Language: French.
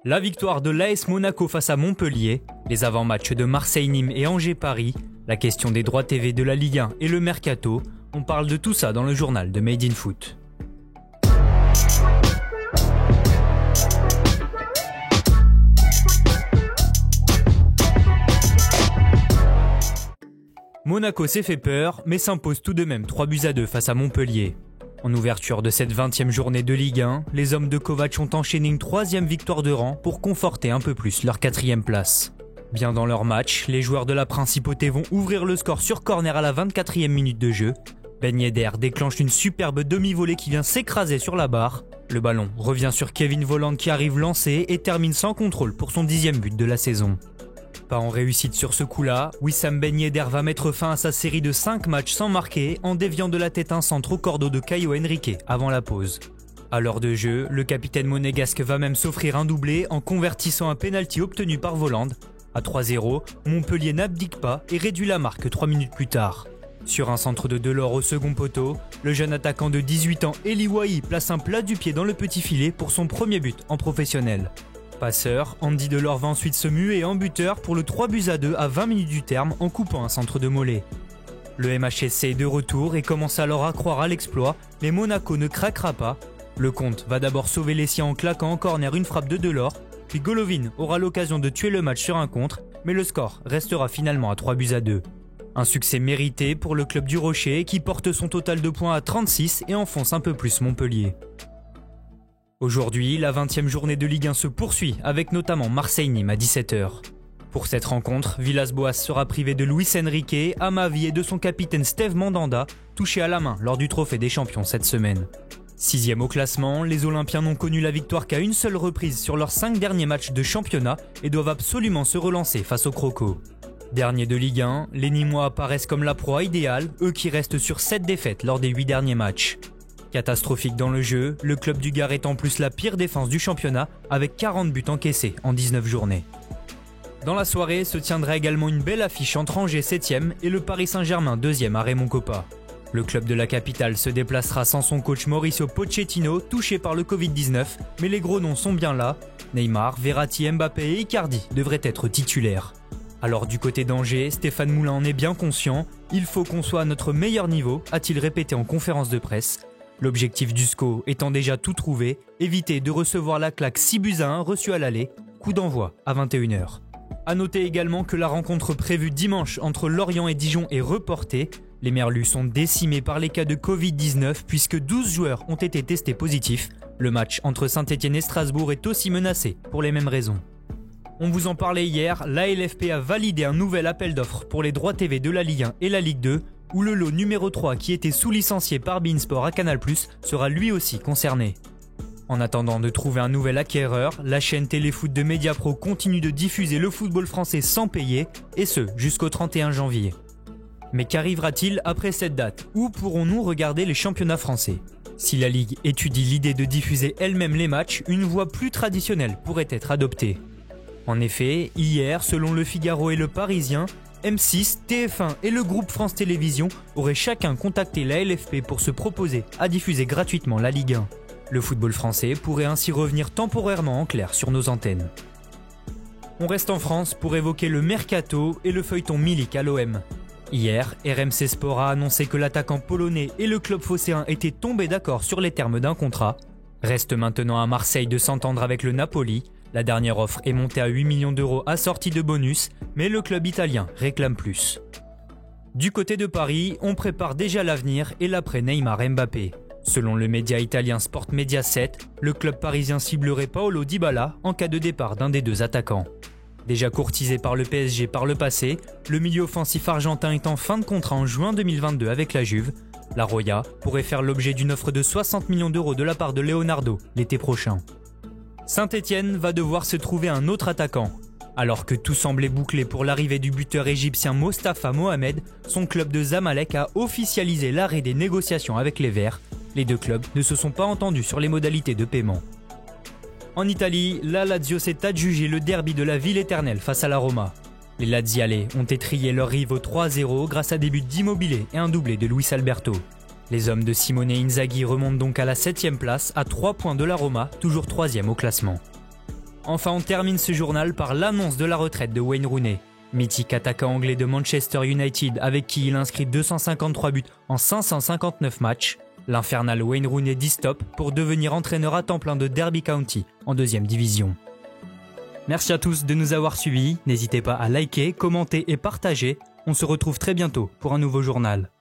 La victoire de l'AS Monaco face à Montpellier, les avant-matchs de Marseille-Nîmes et Angers-Paris, la question des droits TV de la Ligue 1 et le Mercato, on parle de tout ça dans le journal de Made in Foot. Monaco s'est fait peur, mais s'impose tout de même 3-2 face à Montpellier. En ouverture de cette 20e journée de Ligue 1, les hommes de Kovac ont enchaîné une 3e victoire de rang pour conforter un peu plus leur 4e place. Bien dans leur match, les joueurs de la Principauté vont ouvrir le score sur corner à la 24e minute de jeu. Ben Yedder déclenche une superbe demi-volée qui vient s'écraser sur la barre. Le ballon revient sur Kevin Volland qui arrive lancé et termine sans contrôle pour son 10e but de la saison. Pas en réussite sur ce coup-là, Wissam Ben Yedder va mettre fin à sa série de 5 matchs sans marquer en déviant de la tête un centre au cordeau de Caio Henrique avant la pause. À l'heure de jeu, le capitaine monégasque va même s'offrir un doublé en convertissant un pénalty obtenu par Volland. À 3-0, Montpellier n'abdique pas et réduit la marque 3 minutes plus tard. Sur un centre de Delors au second poteau, le jeune attaquant de 18 ans Eli Wahi place un plat du pied dans le petit filet pour son premier but en professionnel. Passeur, Andy Delors va ensuite se muer en buteur pour le 3-2 à 20 minutes du terme en coupant un centre de Mollet. Le MHSC est de retour et commence alors à croire à l'exploit, mais Monaco ne craquera pas. Le Comte va d'abord sauver les siens en claquant en corner une frappe de Delors, puis Golovin aura l'occasion de tuer le match sur un contre, mais le score restera finalement à 3-2. Un succès mérité pour le club du Rocher qui porte son total de points à 36 et enfonce un peu plus Montpellier. Aujourd'hui, la 20e journée de Ligue 1 se poursuit avec notamment Marseille-Nîmes à 17h. Pour cette rencontre, Villas-Boas sera privé de Luis Enrique, Amavi et de son capitaine Steve Mandanda, touché à la main lors du Trophée des Champions cette semaine. 6e au classement, les Olympiens n'ont connu la victoire qu'à une seule reprise sur leurs 5 derniers matchs de championnat et doivent absolument se relancer face aux Crocos. Dernier de Ligue 1, les Nîmois apparaissent comme la proie idéale, eux qui restent sur 7 défaites lors des 8 derniers matchs. Catastrophique dans le jeu, le club du Gard est en plus la pire défense du championnat avec 40 buts encaissés en 19 journées. Dans la soirée se tiendra également une belle affiche entre Angers 7e et le Paris Saint-Germain 2e à Raymond Kopa. Le club de la capitale se déplacera sans son coach Mauricio Pochettino, touché par le Covid-19, mais les gros noms sont bien là. Neymar, Verratti, Mbappé et Icardi devraient être titulaires. Alors du côté d'Angers, Stéphane Moulin en est bien conscient. Il faut qu'on soit à notre meilleur niveau, a-t-il répété en conférence de presse. L'objectif du SCO étant déjà tout trouvé, éviter de recevoir la claque 6-1 reçue à l'aller, coup d'envoi à 21h. A noter également que la rencontre prévue dimanche entre Lorient et Dijon est reportée. Les Merlus sont décimés par les cas de Covid-19 puisque 12 joueurs ont été testés positifs. Le match entre Saint-Etienne et Strasbourg est aussi menacé pour les mêmes raisons. On vous en parlait hier, la LFP a validé un nouvel appel d'offres pour les droits TV de la Ligue 1 et la Ligue 2, où le lot numéro 3 qui était sous-licencié par beIN Sport à Canal+, sera lui aussi concerné. En attendant de trouver un nouvel acquéreur, la chaîne Téléfoot de Mediapro continue de diffuser le football français sans payer, et ce jusqu'au 31 janvier. Mais qu'arrivera-t-il après cette date? Où pourrons-nous regarder les championnats français? Si la Ligue étudie l'idée de diffuser elle-même les matchs, une voie plus traditionnelle pourrait être adoptée. En effet, hier, selon Le Figaro et Le Parisien, M6, TF1 et le groupe France Télévisions auraient chacun contacté la LFP pour se proposer à diffuser gratuitement la Ligue 1. Le football français pourrait ainsi revenir temporairement en clair sur nos antennes. On reste en France pour évoquer le Mercato et le feuilleton Milik à l'OM. Hier, RMC Sport a annoncé que l'attaquant polonais et le club phocéen étaient tombés d'accord sur les termes d'un contrat. Reste maintenant à Marseille de s'entendre avec le Napoli. La dernière offre est montée à 8 millions d'euros assortie de bonus, mais le club italien réclame plus. Du côté de Paris, on prépare déjà l'avenir et l'après Neymar Mbappé. Selon le média italien Sport Media 7, le club parisien ciblerait Paolo Dybala en cas de départ d'un des deux attaquants. Déjà courtisé par le PSG par le passé, le milieu offensif argentin est en fin de contrat en juin 2022 avec la Juve. La Roya pourrait faire l'objet d'une offre de 60 millions d'euros de la part de Leonardo l'été prochain. Saint-Etienne va devoir se trouver un autre attaquant. Alors que tout semblait bouclé pour l'arrivée du buteur égyptien Mostafa Mohamed, son club de Zamalek a officialisé l'arrêt des négociations avec les Verts. Les deux clubs ne se sont pas entendus sur les modalités de paiement. En Italie, la Lazio s'est adjugé le derby de la ville éternelle face à la Roma. Les Lazialais ont étrillé leur rival 3-0 grâce à des buts d'Immobilier et un doublé de Luis Alberto. Les hommes de Simone Inzaghi remontent donc à la 7e place à 3 points de la Roma, toujours 3e au classement. Enfin, on termine ce journal par l'annonce de la retraite de Wayne Rooney. Mythique attaquant anglais de Manchester United avec qui il inscrit 253 buts en 559 matchs, l'infernal Wayne Rooney dit stop pour devenir entraîneur à temps plein de Derby County en 2e division. Merci à tous de nous avoir suivis, n'hésitez pas à liker, commenter et partager. On se retrouve très bientôt pour un nouveau journal.